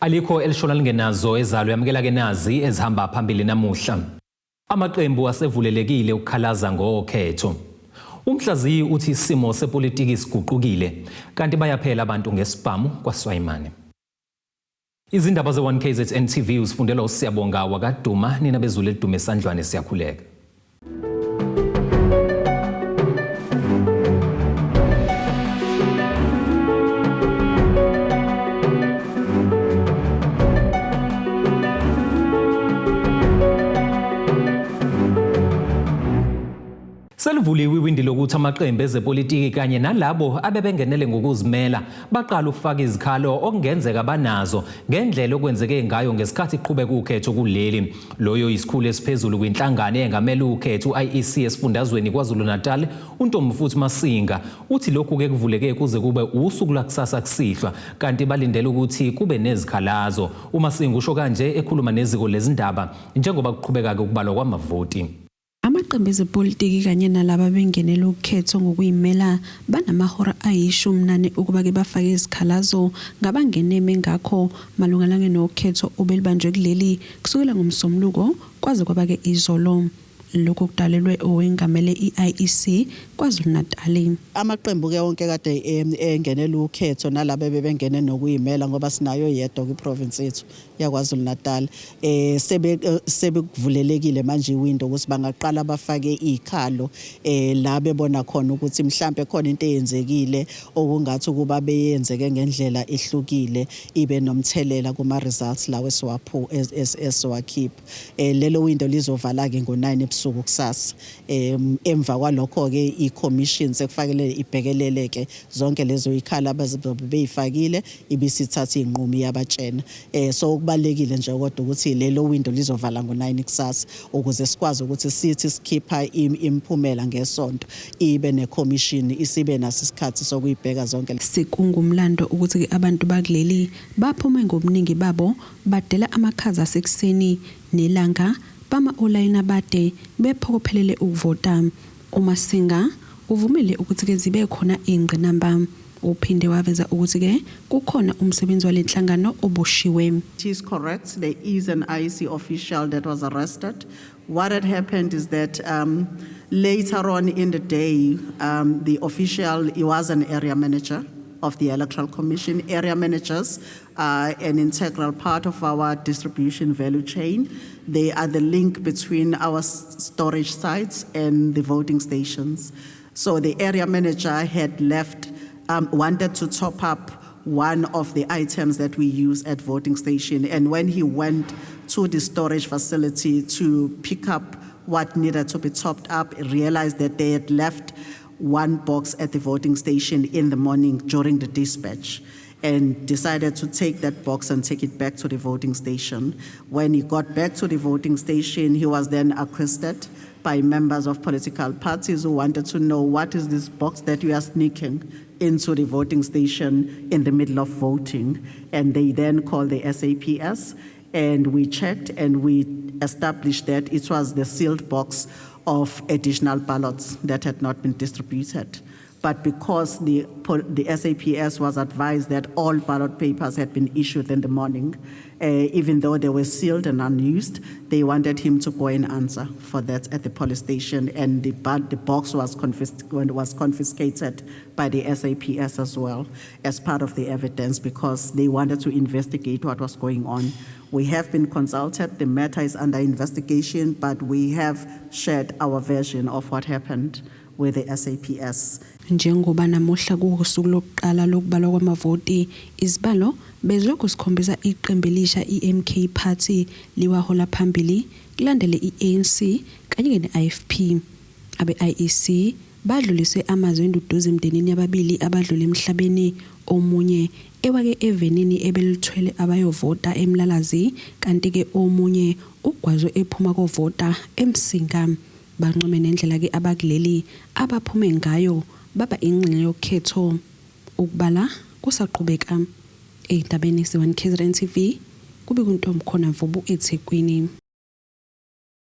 Alikho elishona lingenazo ezalo yamukela ke nazi ezihamba phambili namuhla. Amaqembu asevulelekile ukukhalaza ngokhetho. Umhlaziyi uthi isimo sepolitiki siguqukile kanti bayaphela abantu ngesibhamu kwaSwayimane. Izindaba ze1KZN TV usifundelwa uSiyabonga wakaduma nina bezulu elidume esandlwane siyakhuleka. Selivuliwe iwindi lokuthi amaqembu ezepolitiki kanye nalabo abebengenele ngokuzimela baqala ukufaka izikhalo okungenzeka banazo ngendlela okwenzeke ngayo ngesikhathi iqhubeka ukhetho kuleli. Loyo isikhulu esiphezulu kwinhlangano engamele ukhetho uIEC esifundazweni KwaZulu-Natal uNtomfuthi Masinga uthi lokhu ke kuvuleke kuze kube usuku lakusasa kusihlwa kanti balindele ukuthi kube nezikhalazo. uMasinga usho kanje ekhuluma neziko lezindaba njengoba kuqhubeka ukubalwa kwamavoti. Amaqembu ezepolitiki kanye nalabo bengenele ukhetho ngokuyimela banamahora ayishumi ukuba ke bafake izikhalazo ngabangeneme ngakho malungana nokhetho obelibanjwe kuleli kusukela ngomsombuluko kwaze kwaba ke izolo. Lokho kudalelwe owengamele iIEC KwaZulu-Natal. Amaqembu ke wonke kade engenele ukhetho nalabo bebengene nokuyimela ngoba sinayo yedwa kwiprovince yethu yaKwaZulu-Natal sebekuvulelekile manje iwindow ukuthi bangaqala bafake izikhalo la bebona khona ukuthi mhlambe khona into eyenzekile okungathi kuba beyenzeke ngendlela ehlukile ibe nomthelela kuma results lawo esiwakhipha. Lelo window lizovala ke ngo9 ebusuku kusasa. Emva kwalokho ke i-commissions ekufanele ibhekeleleke zonke lezo ikhala abazobe beyifakile ibisithatha inqumo yabatshena. So kubalekile nje kodwa ukuthi lelo window lizovala ngo9 kusasa ukuze sikwazi ukuthi sithi sikhipha imphumela ngesonto ibe necommission isibe naso isikhathi sokuyibheka zonke. Sikungumlando ukuthi abantu bakuleli baphume ngobuningi babo badela amakhaza asekuseni nelanga bama online abade bephokophelele ukuvota. uMasinga uvumile ukuthi ke zibe khona ingqinamba uphinde waveza ukuthi ke kukhona umsebenzi walenhlangano oboshiwe. It is correct, there is an IEC official that was arrested. What had happened is that later on in the day, the official, he was an area manager of the Electoral Commission. Area managers are an integral part of our distribution value chain. They are the link between our storage sites and the voting stations. So the area manager had left, wanted to top up one of the items that we use at voting station. And when he went to the storage facility to pick up what needed to be topped up, he realized that they had left one box at the voting station in the morning during the dispatch and decided to take that box and take it back to the voting station. When he got back to the voting station, he was then accosted by members of political parties who wanted to know what is this box that you are sneaking into the voting station in the middle of voting. And they then called the SAPS and we checked and we established that it was the sealed box of additional ballots that had not been distributed. But because the SAPS was advised that all ballot papers had been issued in the morning, even though they were sealed and unused, they wanted him to go and answer for that at the police station, and the box was confiscated by the SAPS as well as part of the evidence because they wanted to investigate what was going on. We have been consulted, the matter is under investigation, but we have shared our version of what happened with the SAPS. Njengoba namuhla kusuku lokuqala lokubalwa kwamavoti izibalo bezilokhu sikhombisa iqembu elisha iMK Party liwahola phambili kulandele iANC kanye neIFP. Abe-IEC badlulise amazwi enduduzo emndenini yababili abadlule emhlabeni, omunye ewake evenini ebelithwele abayovota eMlalazi kanti ke omunye ugwazwe ephuma kovota eMsinga. Banqome nendlela ke abakuleli abaphume ngayo baba ingxenye yokhetho. Ukubala kusaqhubeka eindabeni ze1KZN TV kube kuntomkhona Mvubu eThekwini.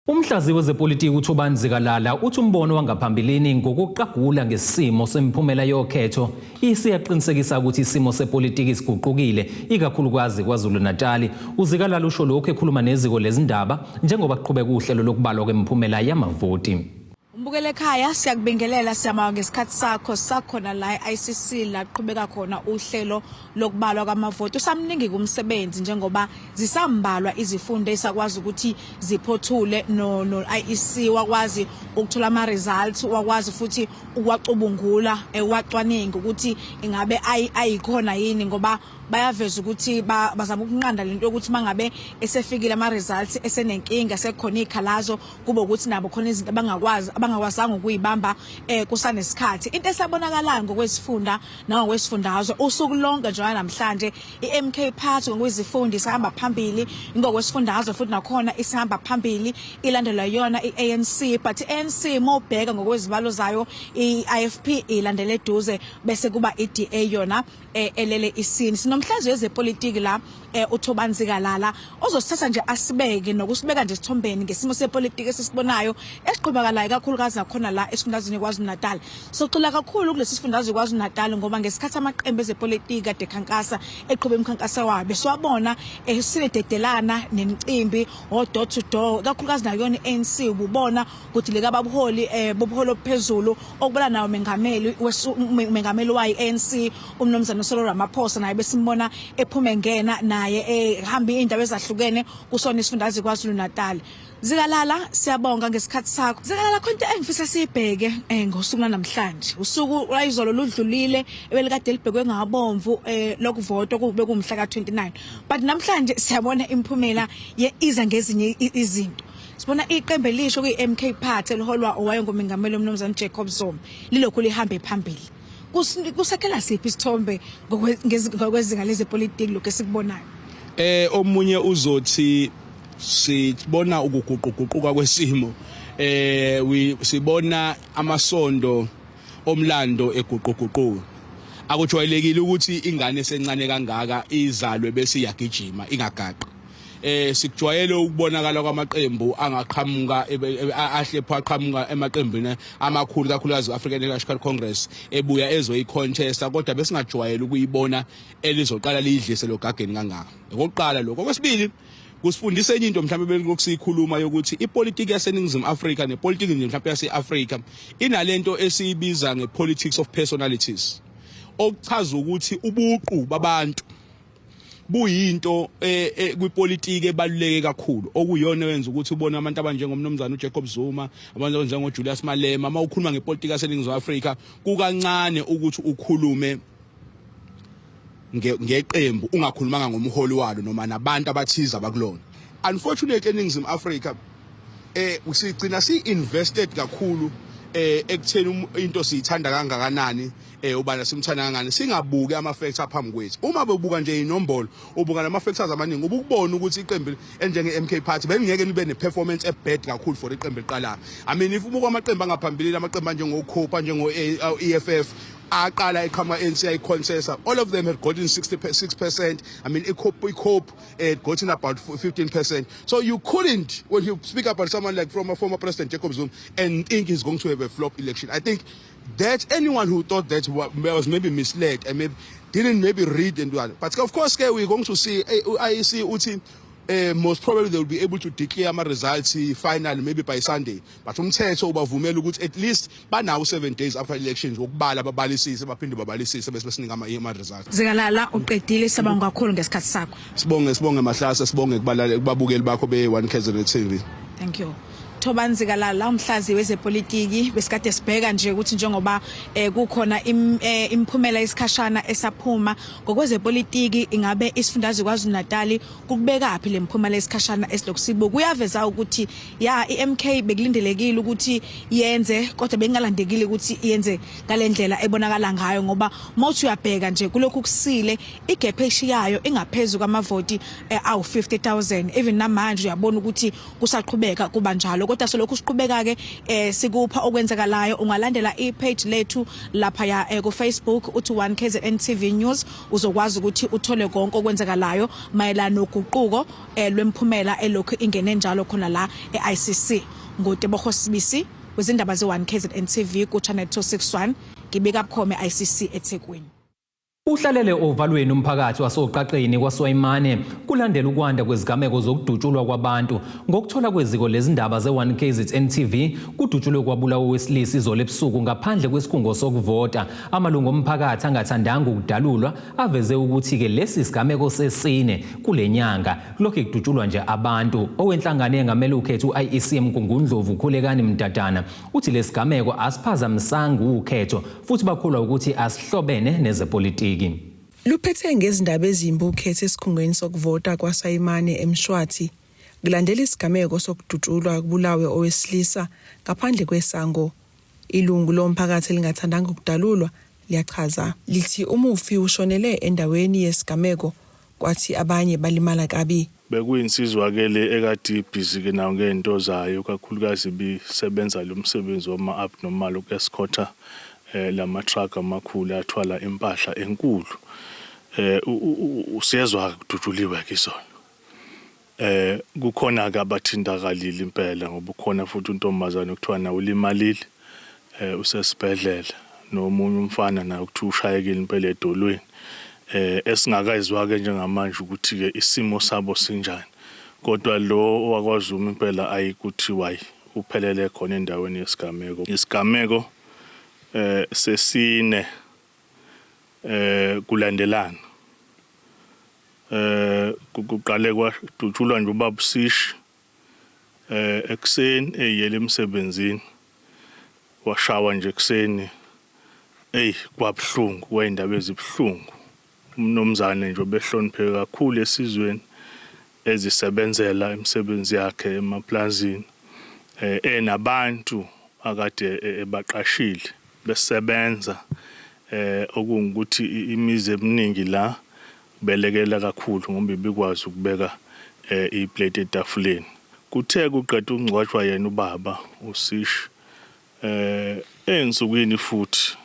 Umhlaziyi wezepolitiki uThobani Zikalala uthi umbono wangaphambilini ngokuqagula ngesimo semphumela yokhetho isiyaqinisekisa ukuthi isimo sepolitiki siguqukile ikakhulukazi KwaZulu-Natal. uZikalala usho lokho ekhuluma neziko lezindaba njengoba kuqhubeka uhlelo lokubalwa kwemiphumela yamavoti. Mbukele ekhaya siyakubingelela siyama ngesikhathi sakho na la ICC la qhubeka khona uhlelo lokubalwa kwamavoti. Usamningi kumsebenzi njengoba zisambalwa izifundo esakwazi ukuthi ziphothule no IEC wakwazi ukuthola ama results, wakwazi futhi ukwacubungula wacwaninga ukuthi ingabe ayikhona yini ngoba bayaveza ukuthi bazama ukunqanda lento ukuthi mangabe esefikile ama results esenenkinga sekhona ikhalazo kube ukuthi nabo khona izinto abangakwazanga ukuyibamba kusanesikhathi. Into esabonakalayo ngokwesifunda nangokwesifundazwe usuku lonke njengoba namhlanje iMK Party ngokwezifundo isihamba phambili, ngokwesifundazwe futhi nakhona isihamba phambili ilandela yona iANC, but iANC mobheka ngokwezibalo zayo iIFP ilandele eduze bese kuba iDA yona elele isini. Sinomhlaziyi wezepolitiki la uThobani Zikalala ozosithatha nje asibeke nokusibeka nje isithombeni ngesimo sepolitiki esisibonayo esiqhubakalayo kakhulukazi nakhona la esifundazweni KwaZulu-Natal. Socela kakhulu kulesi sifundazwe KwaZulu-Natal ngoba ngesikhathi amaqembu ezepolitiki kade khankasa eqhubeka imikhankaso wabe siwabona sinededelana nemicimbi door to door kakhulukazi nayona iANC ububona ukuthi leka babuholi bobuholo phezulu okubala nawo mengameli wayo iANC umnomzana Cyril Ramaphosa naye besimbona ephume ngena naye ehamba indaba ezahlukene kusona isifundazwe KwaZulu-Natal. Zikalala siyabonga ngesikhathi sakho. Zikalala khonto engifisa sibheke ngosuku namhlanje. Usuku lwayizolo ludlulile ebelikade libhekwe ngabomvu lokuvota kube kumhla ka29. But namhlanje siyabona imphumela iza ngezinye izinto. Sibona iqembu elisho kwiMK Party eliholwa owayengomengameli umnomzana Jacob Zuma lilokhu lihambe phambili. Kusakhela siphi isithombe ngokwezinga lezepolitiki lokho esikubonayo? Omunye uzothi sibona ukuguquguquka kwesimo, sibona amasondo omlando eguquguquka. Akujwayelekile ukuthi ingane esencane kangaka izalwe bese iyagijima ingagaqa. Sikujwayele ukubonakala kwamaqembu angaqhamuka ahlepha aqhamuka emaqembini amakhulu kakhulukazi African National Congress ebuya ezoyicontesta kodwa besingajwayele ukuyibona elizoqala lidlise logageni kangaka. Okokuqala lokho. Okwesibili kusifundisa enye into mhlawumbe bekusikhuluma yokuthi ipolitiki yaseNingizimu Afrika nepolitiki nje mhlawumbe yaseAfrika inalento esiyibiza ngepolitics of personalities. Okuchaza ukuthi ubuqu babantu buyinto kwipolitiki ebaluleke kakhulu okuyona yenza ukuthi ubone abantu abanjengomnomzana uJacob Zuma, abantu abanjengo Julius Malema mawukhuluma ngepolitiki yaseNingizimu Afrika kukancane ukuthi ukhulume ngeqembu ungakhulumanga ngomholi walo noma nabantu abathiza abakulona. Unfortunately eNingizimu Afrika sigcina si-invested kakhulu ekutheni into siyithanda kangakanani ubana simthanda kangani singabuki ama-facts aphambi kwethu. Uma bebuka nje inombolo ubuka nama-factors amaningi ubukubona ukuthi iqembu enjenge-MK Party belingeke libe ne-performance ebad kakhulu for iqembu eliqalayo. I mean if ubuka amaqembu angaphambili amaqembu anjengo-COPA njengo-EFF aqala eqhamuka ANC ayicontesta, all of them had gotten 66%. I mean COPE had gotten about 15%. So you couldn't, when you speak about someone like former President Jacob Zuma and think he's going to have a flop election. I think that anyone who thought that was maybe misled and didn't read and do that. But of course we're going to see IEC uthi most probably they will be able to declare ama results final maybe by Sunday. But umthetho ubavumela ukuthi at least banawo 7 days after elections ukubala ababalisise baphinde babalisise bese besinika ama results. Zikalala uqedile sabanga kakhulu ngesikhathi sakho. Sibonge Mahlasa, sibonge kubabukeli bakho be1 KZN TV. Thank you. Thobani Zikalala umhlaziyi wezepolitiki besikade sibheka nje ukuthi njengoba kukhona imphumela isikhashana esaphuma ngokwezepolitiki ingabe isifundazwe KwaZulu-Natal kukubekaphi lemphumela esikhashana esilokusibuka kuyaveza ukuthi iMK bekulindelekile ukuthi yenze kodwa bengalandekile ukuthi yenze ngalendlela ebonakala ngayo ngoba mawuthi uyabheka nje kulokhu kusile igap eshiyayo ingaphezulu kwamavoti awu 50,000 even namanje uyabona ukuthi kusaqhubeka kuba njalo. kodwa solokhu siqhubeka ke sikupha okwenzakalayo. Ungalandela i-page lethu lapha ya ku Facebook uthi 1KZN TV News, uzokwazi ukuthi uthole konke okwenzakalayo mayelana noguquko lwemphumela elokhu ingene njalo khona la e-ICC. Ngotebogo Sibisi wezindaba ze-1KZN TV ku channel 261 ngibika bukhome ICC eThekwini. Uhlalele ovalweni umphakathi wasoqaqeni kwaSwayimane kulandela ukwanda kwezigameko zokudutshulwa kwabantu ngokuthola kweziko lezindaba ze-1KZN TV kudutshulwe kwabulawa wesilisa izolo ebusuku ngaphandle kwesikhungo sokuvota. Amalungu omphakathi angathandanga ukudalulwa aveze ukuthi ke lesi sigameko sesine kulenyanga lokho kudutshulwa nje abantu. Owenhlangano engamele ukhetho uIEC Mkungundlovu Khulekani Mdatana uthi lesigameko asiphazamisanga ukhetho futhi bakholwa ukuthi asihlobene nezepolitiki. Luphethe ngezindaba ezimbi ukhetho esikhungweni sokuvota kwaSayimane eMshwathi kulandela isigameko sokudutshulwa kubulawe owesilisa ngaphandle kwesango. Ilungu lomphakathi lingathandanga ukudalulwa liyachaza lithi umufi ushonele endaweni yesigameko kwathi abanye balimala kabi. Bekuyinsizwakele ekade ibhizi ke nawo ngento zayo kakhulukazi bisebenza lo msebenzi wama abnormal ukeskhotha lama truck amakhulu athwala impahla enkulu. Usiyezwa kudutshuliwe kisona. Kukhona ke abathintakalile impela ngoba ukhona futhi untombazana okuthiwa nawo ulimalile usesibhedlela nomunye umfana naye ukuthiwa ushayekile impela edolweni. Esingakayizwa ke njengamanje ukuthi ke isimo sabo sinjani. Kodwa lo wakwaZuma impela ayikuthi wayi uphelele khona endaweni yesigameko. Isigameko sesine kulandelana kuqale kwadutshulwa nje ubaba Sishi ekseni eyele emsebenzini washawa nje ekseni kwabhlungu wayindaba ezibhlungu. Umnomzane nje obehlonipheke kakhulu esizweni ezisebenzela imisebenzi yakhe emaplazini enabantu akade ebaqashile besebenza okungukuthi imizi eminingi la belekela kakhulu ngoba bikwazi ukubeka iplate etafuleni. Kuthe kuqeda ungcwatshwa yena ubaba uSishi ensukwini futhi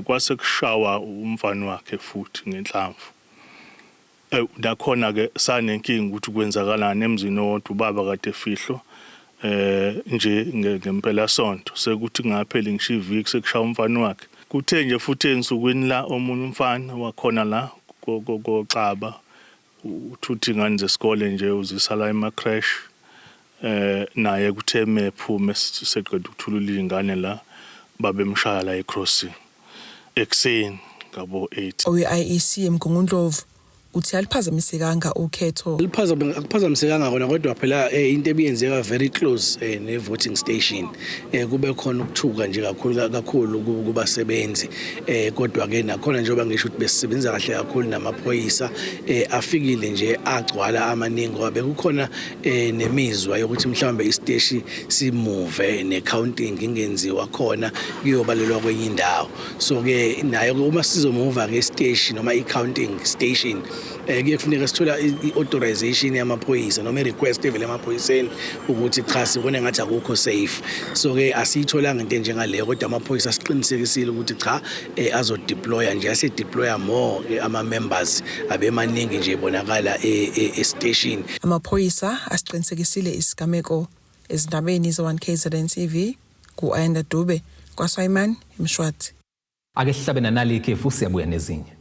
kwase kushawa umfana wakhe futhi ngenhlamvu. Nakhona ke sanenkingi ukuthi kwenzakalana emzini wodwa ubaba kade efihlo nje ngempela sonto sekuthi ngaphela ngisho iviki sekushaya umfana wakhe. Kuthe nje futhi ensukwini la omunye umfana wakhona la koXaba uthuthi ingane zesikole nje uzisala ema-crash naye kuthe mephume seqeda ukuthulula ingane la babemshaya la ecrossing ekseni ngabo 8. Owe-IEC Mkungundlovu uthi aliphazamisekanga ukhetho. Akuphazamisekanga khona kodwa phela into ebiyenzeka very close ne voting station kube khona ukuthuka nje kakhulu kubasebenzi kodwa ke nakhona njengoba ngisho ukuthi besisebenza kahle kakhulu namaphoyisa afikile nje agcwala amaningi ngoba bekukhona nemizwa yokuthi mhlawumbe isteshi simove necounting ingenziwa khona kuyobalelwa kwenye indawo. So ke nayo uma sizomova ke station noma icounting station kufuneka sithola i-authorization yamaphoyisa noma i-request evele emaphoyiseni ukuthi cha sibone ngathi akukho safe. So ke asiyitholanga into njengaleyo kodwa amaphoyisa asiqinisekisile ukuthi cha azodeploya nje asedeploya more ama-members abemaningi nje bonakala e-station. Amaphoyisa asiqinisekisile isigameko ezindabeni ze-1KZN TV ku-Ayanda Dube kwaSwayimane eMshwathi. Ake sihlabena nali ikhefu siyabuya nezinye.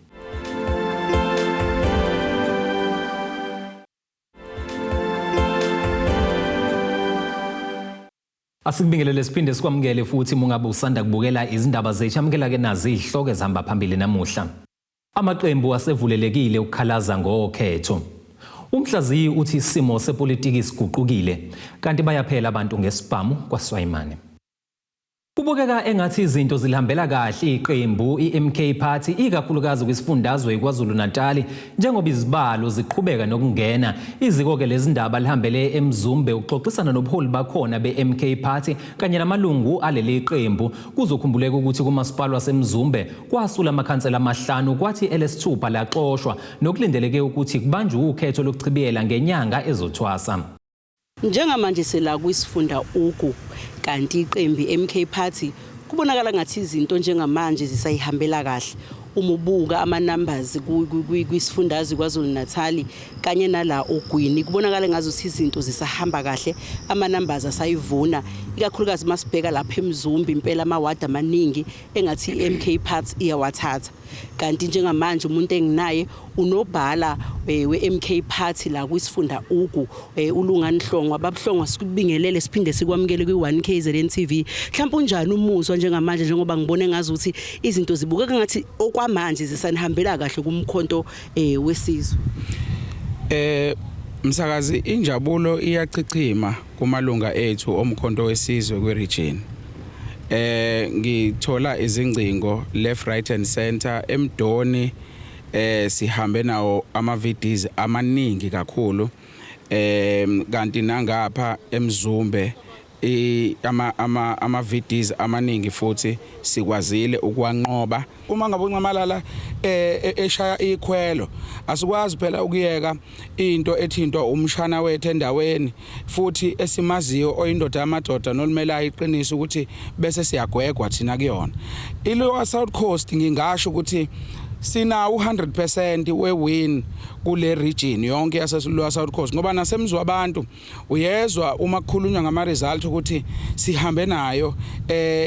Asikubingelele siphinde sikwamukele futhi mungabe usanda kubukela izindaba zethu amukela ke nazi izihloko ezihamba phambili namuhla. Amaqembu asevulelekile ukukhalaza ngokhetho. Umhlaziyi uthi isimo sepolitiki siguqukile kanti bayaphela abantu ngesibhamu kwaSwayimane. Kubukeka engathi izinto zilihambela kahle iqembu iMK Party ikakhulukazi kwisifundazwe kwaZulu Natal njengoba izibalo ziqhubeka nokungena. Iziko ke lezindaba lihambele eMzumbe uxoxisana nobuholi bakhona beMK Party kanye namalungu aleli qembu. Kuzokhumbuleka ukuthi kumasipala waseMzumbe kwasula amakhansela amahlanu kwathi LS6 laxoshwa nokulindeleke ukuthi kubanjwe ukhetho lokuchibiyela ngenyanga ezothwasa. Njengamanje sela kwisifunda ugu kanti iqembu MK Party kubonakala ngathi izinto njengamanje zisayihambela kahle. Uma ubuka ama numbers kwisifundazwe KwaZulu-Natal kanye nala ogwini kubonakala ngazuthi izinto zisahamba kahle, ama numbers asayivuna ikakhulukazi masibheka lapha eMzumba impela amawadi amaningi engathi MK Party iyawathatha. Kanti njengamanje umuntu enginaye unobhala we-MK Party la kwisifunda ugu uLungani Hlongwa babuhlongwa sikubingelele siphinde sikwamukele kwi1KZN TV. Mhlawumbe unjani umuzwa njengamanje njengoba ngibone ngazuthi izinto zibukeka ngathi okwamanje zisanihambela kahle kumkhonto wesizwe? Msakazi, injabulo iyachichima kumalunga ethu omkhonto wesizwe kweregion. Ngithola izingcingo left right and center eMdoni, sihambe nawo ama VDs amaningi kakhulu, kanti nangapha eMzumbe ama VDs amaningi futhi sikwazile ukwanqoba. Uma ngabe uNcamalala eshaya ikhwelo asikwazi phela ukuyeka into ethintwa umshana wethu endaweni futhi esimaziyo oyindoda yamadoda nolimela iqiniso ukuthi bese siyagwegwa thina kuyona. Ilowa South Coast ngingasho ukuthi sina 100% we-win kule region yonke yaseLower South Coast ngoba nasemzwa abantu uyezwa uma kukhulunywa ngama result ukuthi sihambe nayo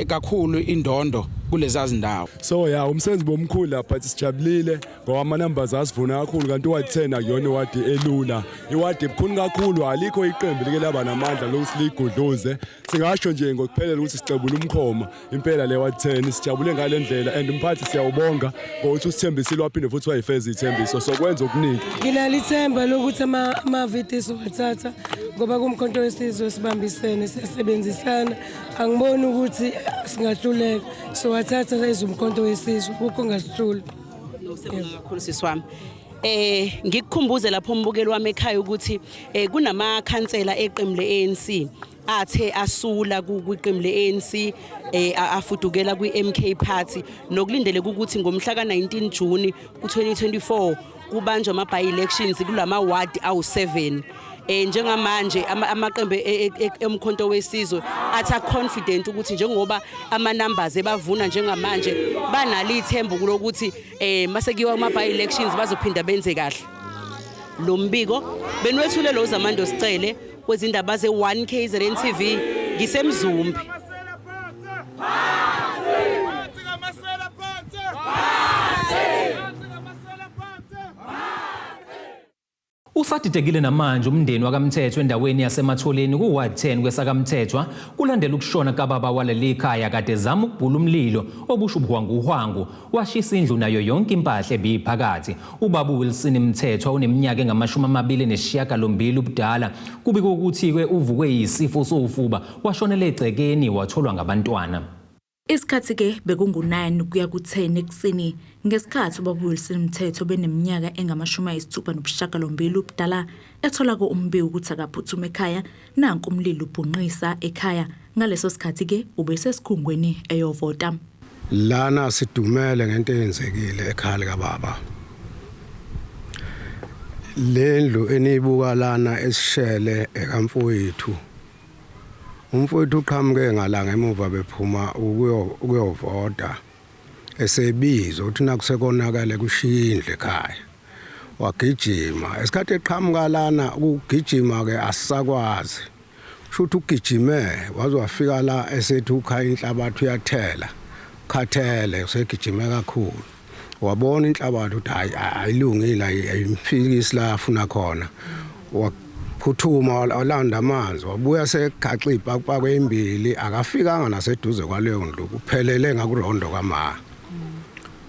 kakhulu indondo kulezazi ndawo. So yeah, umsebenzi bomkhulu lapha sijabulile ngoba ama numbers asivuna kakhulu kanti wadi 10 akuyona wadi elula. Iwadi ebukhulu kakhulu alikho iqembu like laba namandla lokuthi ligudluze. Singasho nje ngokuphelela ukuthi sicebula umkhoma impela le wadi 10 sijabule ngalendlela and umphathi siyawubonga ngokuthi usithembisile waphinde futhi wayifeza ithembiso sokwenza okuningi. Nginalithemba lokuthi ama VDs wathatha ngoba kumkhonto wesizwe sibambisene siyasebenzisana, angiboni ukuthi singahluleka. So wathatha ezumkhonto wesizwe kukho ngasihlula. Kakhulu siswami. Ngikukhumbuze lapho umbukeli wami ekhaya ukuthi kunama khansela eqembu leANC athe asula kwiqembu leANC afudukela kwiMK Party nokulindeleka ukuthi ngomhla ka19 June ku2024 kubanjwa ama by elections kulama ward awu7. Njengamanje amaqembu emkhonto wesizwe atha confident ukuthi njengoba ama numbers ebavuna njengamanje banalo ithemba lokuthi masekiwa ama by elections bazophinda benze kahle. Lo mbiko benwethule lo Zamando Sicele kwezindaba ze1KZN TV ngisemzumbi. Usadidekile namanje umndeni wakaMthethwa endaweni yaseMatholeni kuward 10 kwesakaMthethwa kulandela ukushona kababa waleli khaya kade zama ukubhula umlilo obusho ubuhwangu washisa indlu nayo yonke impahla ebiphakathi. Ubaba uWilson Mthethwa uneminyaka engama28 ubudala kubikwa ukuthi uvukwe yisifo sofuba washonela egcekeni watholwa ngabantwana. Isikhathi ke bekungu9 kuya ku10 ekseni ngesikhathi ubaba uWilson Mthethwa beneminyaka engama62 ubudala ethola ko umbiko ukuthi akaphuthume ekhaya nanku umlilo ubhunqisa ekhaya. Ngaleso sikhathi ke ubesesikhungweni eyovota. Lana sidumele ngento eyenzekile ekhaya likababa. Lendlu enibuka lana esishele ekamfowethu. Umfowethu uqhamuke ngalanga emuva bephuma ukuyovota esebizwa uthi nakusekonakala kushiyindle ekhaya wagijima esikhathi eqhamuka lana ukugijima ke asisakwazi shuthi ugijime waze wafika la esethi ukhaya inhlabathi uyathela khathele usegijime kakhulu wabona inhlabathi uthi ayilungile ayimfikisi la afuna khona phuthuma walanda amanzi wabuya segaxipha kupakwe imbili akafikanga naseduze kwaleyo ndlu kuphelele ngakurondo kwama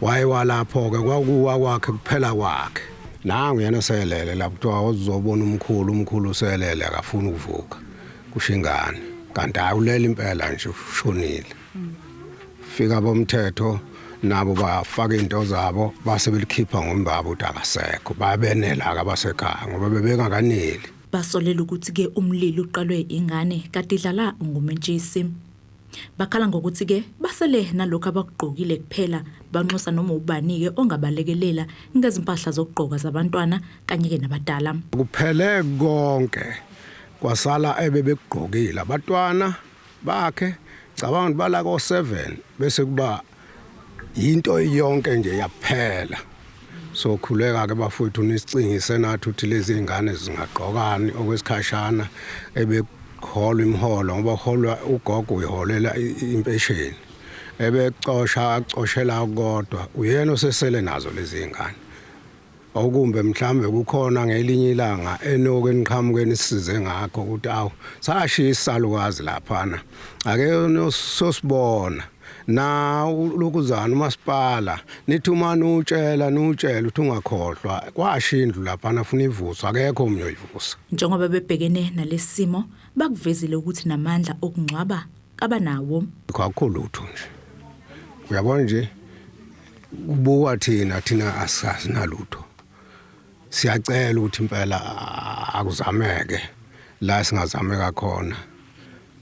wayewa lapho ke kwakuwa kwakhe kuphela kwakhe nangu yena selele lapho wazobona umkhulu selele akafuna ukuvuka kushingane kanti awulela impela nje ushonile. Fika bomthetho nabo bafaka into zabo base belikhipha ngombaba uthi akasekho babenela akabasekhaya ngoba bebengakaneli. Basolela ukuthi ke umlilo uqalwe ingane kadidlala ngumentshisi. Bakhala ngokuthi ke basele nalokho abakugqokile kuphela banxosa noma ubanike ongabalekelela ngezimpahla zokugqoka zabantwana kanye ke nabadala. Kuphele konke kwasala ebebegqokile abatwana bakhe cabanga bala ko7 bese kuba into yonke nje yaphela. So khuleka ke bafowethu nisicingise nathi uthi lezi ingane zingaqokani okwesikhashana ebeholwa imholo ngoba holwa ugogo uyiholela impesheni acoshela kodwa uyena osesele nazo lezi ingane. Okumbe mhlambe kukhona ngelinye ilanga enoke niqhamukeni sisize ngakho ukuthi awu sashiya isalukazi laphana ake sosibona na lokuzana umasipala nithi uma nutshela uthi ungakhohlwa kwashiya indlu laphana afuna ivuswa akekho omnye oyivusa. Njengoba bebhekene nalesimo bakuvezile ukuthi namandla okungcwaba kabanawo. Kakhulu uthu nje uyabona nje kubuka thina asasinalutho. Siyacela ukuthi impela akuzameke la singazameka khona.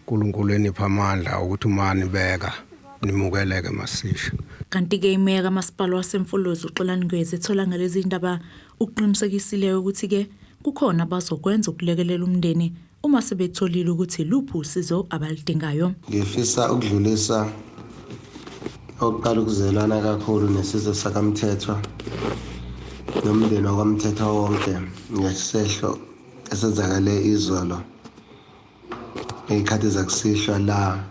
uNkulunkulu enipha amandla ukuthi umani beka nimukeleke masisha. Kanti ke imeya kamasipala waseMfolozi uXolani Ngwezi ethola ngalezi indaba uqinisekisile ukuthi ke kukhona abazokwenza ukulekelela umndeni uma sebetholile ukuthi luphi usizo abalidingayo. Ngifisa ukudlulisa okuqala ukuzelana kakhulu nesizwe sakamthethwa nomndeni wakamthethwa wonke ngesehlo esenzakale izolo ngekhathi zakusihlwa la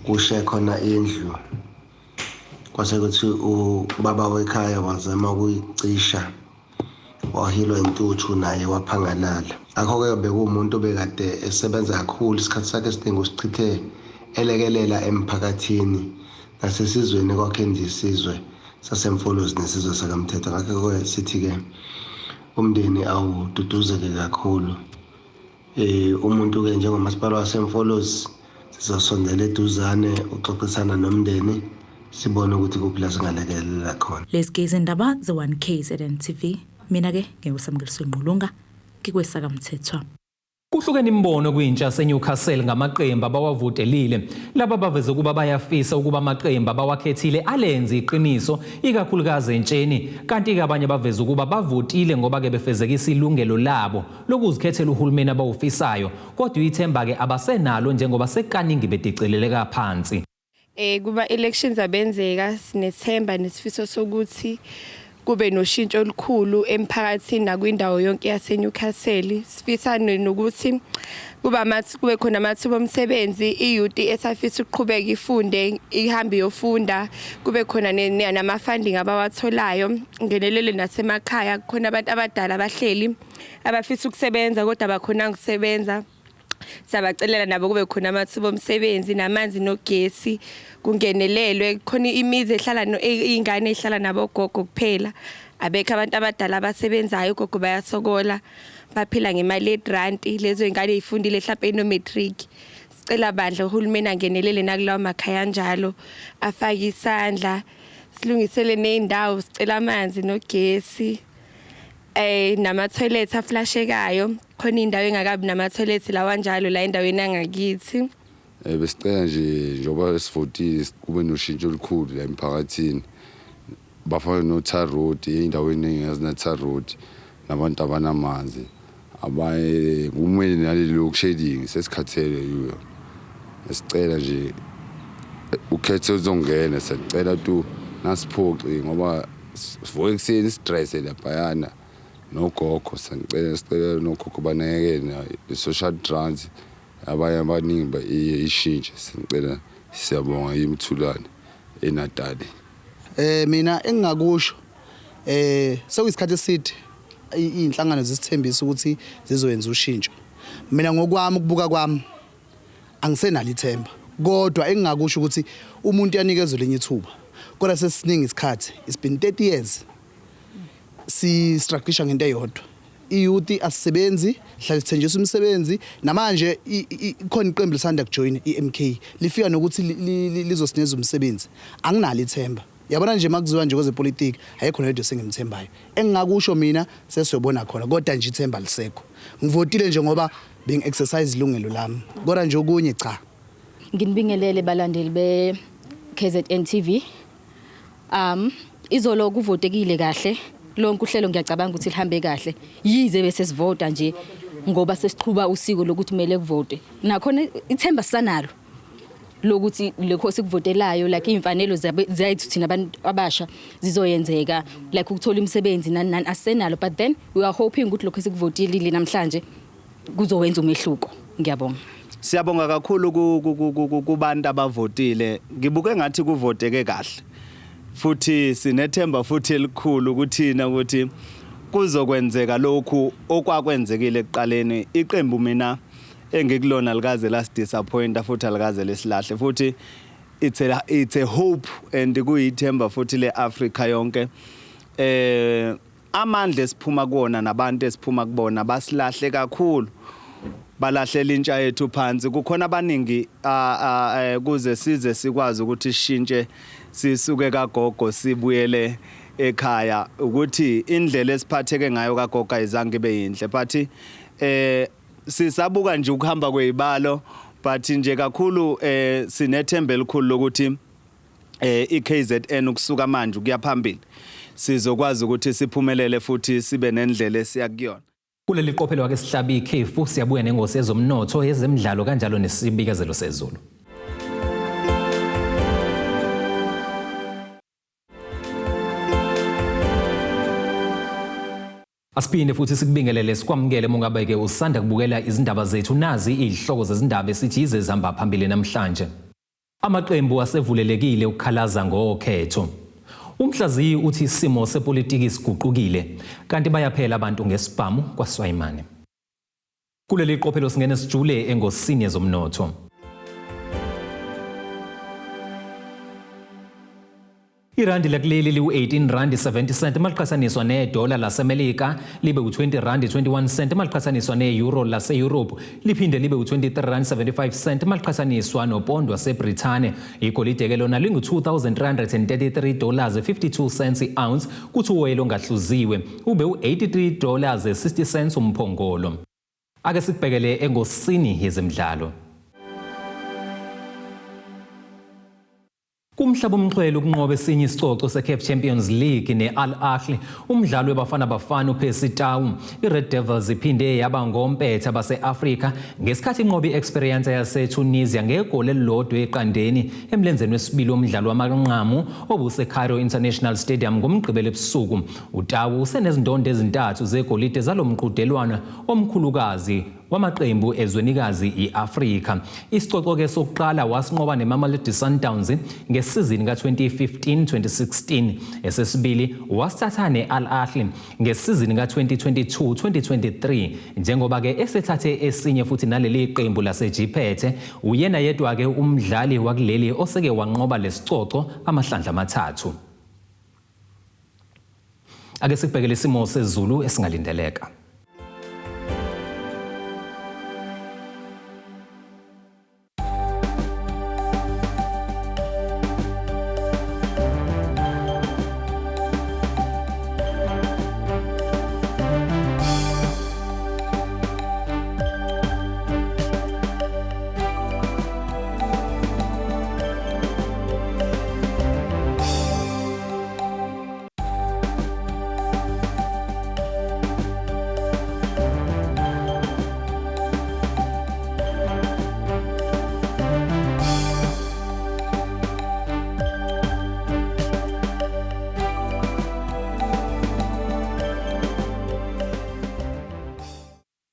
kushe khona indlu kwase kuthi ubaba wekhaya wazama ukuyicisha wahilwa intuthu naye waphangalala. Akho-ke bekuwumuntu bekade esebenza kakhulu isikhathi sakhe esiningi usichithe elekelela emphakathini nasesizweni kwakhe nje isizwe saseMfolozi nesizwe sakamthethwa. Ngakho-ke sithi-ke umndeni awududuzeke kakhulu. Umuntu-ke njengomasipala waseMfolozi sizosondela eduzane uxoxisana nomndeni sibone ukuthi kuphi la singalekelela khona. Lezi izindaba ze1KZN TV. Mina ke ngiyosamgeliswe Nqulunga ngikwesaka-Mthethwa. Kuhlukene imbono kwintsha seNewcastle ngamaqembu abawavutelile. Laba baveze kuba bayafisa ukuba amaqembu abawakhethile alenze iqiniso ikakhulukazi entsheni, kanti ke abanye baveze ukuba bavotile ngoba ke befezekisa ilungelo labo lokuzikhethela uhulumeni abawufisayo, kodwa ithemba ke abasenalo njengoba sekaningi bediceleleka phansi. Kuba elections abenzeka sinethemba nesifiso sokuthi kube noshintsho olukhulu emphakathini nakwindawo yonke yaseNewcastle. Sifisa nokuthi kube khona amathuba omsebenzi, iyouth esafisa ukuqhubeka ifunde ihambe yofunda, kube khona nama-funding abawatholayo ngenelele nasemakhaya. Khona abantu abadala abahleli abafisa ukusebenza kodwa abakhona ukusebenza, sabacelela nabo kube khona amathuba omsebenzi namanzi nogesi kungenelelwe. Khona imizi ehlala ingane ehlala nabo gogo kuphela, abekho abantu abadala abasebenzayo gogo bayasokola baphila ngemali yegrant. Lezo ingane ezifundile mhlawumbe no-matric. Sicela bandla uhulumeni angenelele nakulawo makhaya njalo afake isandla, silungisele nezindawo, sicela amanzi nogesi nama-toilet aflashekayo. Khona indawo engakabi nama-toilet lawa njalo la endaweni yangakithi. Besicela nje njengoba sivotile kube noshintsho olukhulu la emphakathini, bafake no-tar road ey'ndaweni engazina-tar road nabantu abanamanzi abaye kumele naleli lokusheding sesikhathele yiyo. Sicela nje ukhethe uzongena, sicela tu nasiphoqi ngoba sivuke ekuseni sistresse laphayana nogogo. Sicela nogogo banakekele i-social grants abanye abaningi ishintshe. Sicela siyabonga imthulane eNatali. Mina engingakusho sekuyisikhathi eside inhlangano zisithembisa ukuthi zizoyenza ushintsho. Mina ngokwami ukubuka kwami angisenalo ithemba, kodwa engingakusho ukuthi umuntu yanikezwe lenye ithuba. Kodwa sesiningi isikhathi, it's been 30 years si-strugglisha ngento eyodwa. Iyouth asisebenzi, hlala sithenjiswa umsebenzi. Namanje ikhona iqembu lisanda kujoin iMK lifika nokuthi lizosineza umsebenzi. Anginalo ithemba. Yabona nje makuziwa nje kwezepolitiki ayikho nento sengimthembayo. Engingakusho mina sesiyobona khona, kodwa nje ithemba lisekho. Ngivotile nje ngoba bengi-exercise ilungelo lami, kodwa nje okunye cha. Nginibingelele balandeli be-KZN TV. Izolo kuvotekile kahle. Lonke uhlelo ngiyacabanga ukuthi lihambe kahle. Yize bese sivota nje ngoba sesiqhubha usiko lokuthi kumele kuvote nakhona ithemba sanalo lokuthi lekhosi kuvotelayo like imfanelo zayithu thina abantu abasha zizoyenzeka like ukuthola imisebenzi nani asenalo, but then we are hoping ukuthi lokho sikuvotelile namhlanje kuzowenza umehluko. Ngiyabonga. Siyabonga kakhulu kubantu abavotile. Ngibuke ngathi kuvoteke kahle. Futhi sinethemba futhi elikhulu ukuthina ukuthi kuzokwenzeka lokhu okwakwenzekile ekuqaleni. Iqembu mina engikulona likaze las disappointa futhi alikaze lesilahle futhi it's a hope and kuyithemba futhi leAfrica yonke. Amandla esiphuma kuona nabantu esiphuma kubona basilahle kakhulu. Balahlela intsha yethu phansi. Kukhona abaningi kuze size sikwazi ukuthi sishintshe sisuke kagogo sibuyele ekhaya ukuthi indlela esiphatheke ngayo kagogo ayizange ibe yinhle, but sisabuka nje ukuhamba kwezibalo, but nje kakhulu sinethemba elikhulu lokuthi iKZN ukusuka manje ukuya phambili sizokwazi ukuthi siphumelele futhi sibe nendlela esiya kuyona. Kuleli qophelo ake sihlabi ikhefu siyabuya nengosi yezomnotho yezemidlalo kanjalo nesibikezelo sezulu. Asiphinde futhi sikubingelele sikwamukele mongabe usanda kubukela izindaba zethu nazi izihloko zezindaba esithi izezihamba phambili namhlanje. Amaqembu asevulelekile ukukhalaza ngokhetho. Umhlaziyi uthi isimo sepolitiki siguqukile kanti bayaphela abantu ngesibhamu kwaSwayimane. Kuleli qophelo singene sijule engosini yezomnotho. Irandi lakuleli liwu-18.70 maliqhathaniswa nedola laseMelika libe u-20.21 maliqhathaniswa ne-euro lase-Europe liphinde libe u-23.75 maliqhathaniswa nopondo waseBrithane. Igolide ke lona lingu-$2,333.52 i-ounce kuthi uwele ongahluziwe ube u-$83.60 umphongolo. Ake sikubhekele engosini yezemidlalo. Kumhlaba umxhwele ukunqoba esinye isicoco seCAF Champions League neAl Ahly, umdlalo webafana bafana uPercy Tau, iRed Devils iphinde yaba ngompetha base-Afrika ngesikhathi inqoba i-Experience yaseTunisia ngegoli elilodwa eqandeni emlenzeni wesibili womdlalo wamanqamu obuseCairo International Stadium ngomgqibelo ebusuku. uTau usenezindondo ezintathu zegolide zalomqhudelwano omkhulukazi wamaqembu ezwenikazi iAfrika. Isicoco ke sokuqala wasinqoba neMamelodi Sundowns ngesizini ka-2015-2016, esesibili wasithatha neAl Ahly ngesizini ka-2022-2023. Njengoba ke esethathe esinye futhi naleli qembu laseJiphethe, uyena yedwa ke umdlali wakuleli oseke wanqoba lesicoco amahlandla amathathu. Ake sikubhekele isimo sezulu esingalindeleka.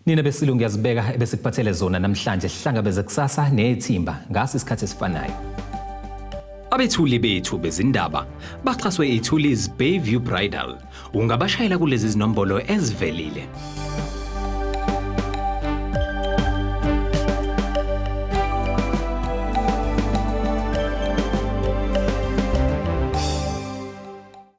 Nina besilungu ngiyazibeka ebesikuphathele zona namhlanje sihlangabeze kusasa nethimba ngasi isikhathi esifanayo. Abethuli bethu bezindaba baxhaswe iThulis Bayview Bridal. Ungabashayela kulezi zinombolo ezivelile.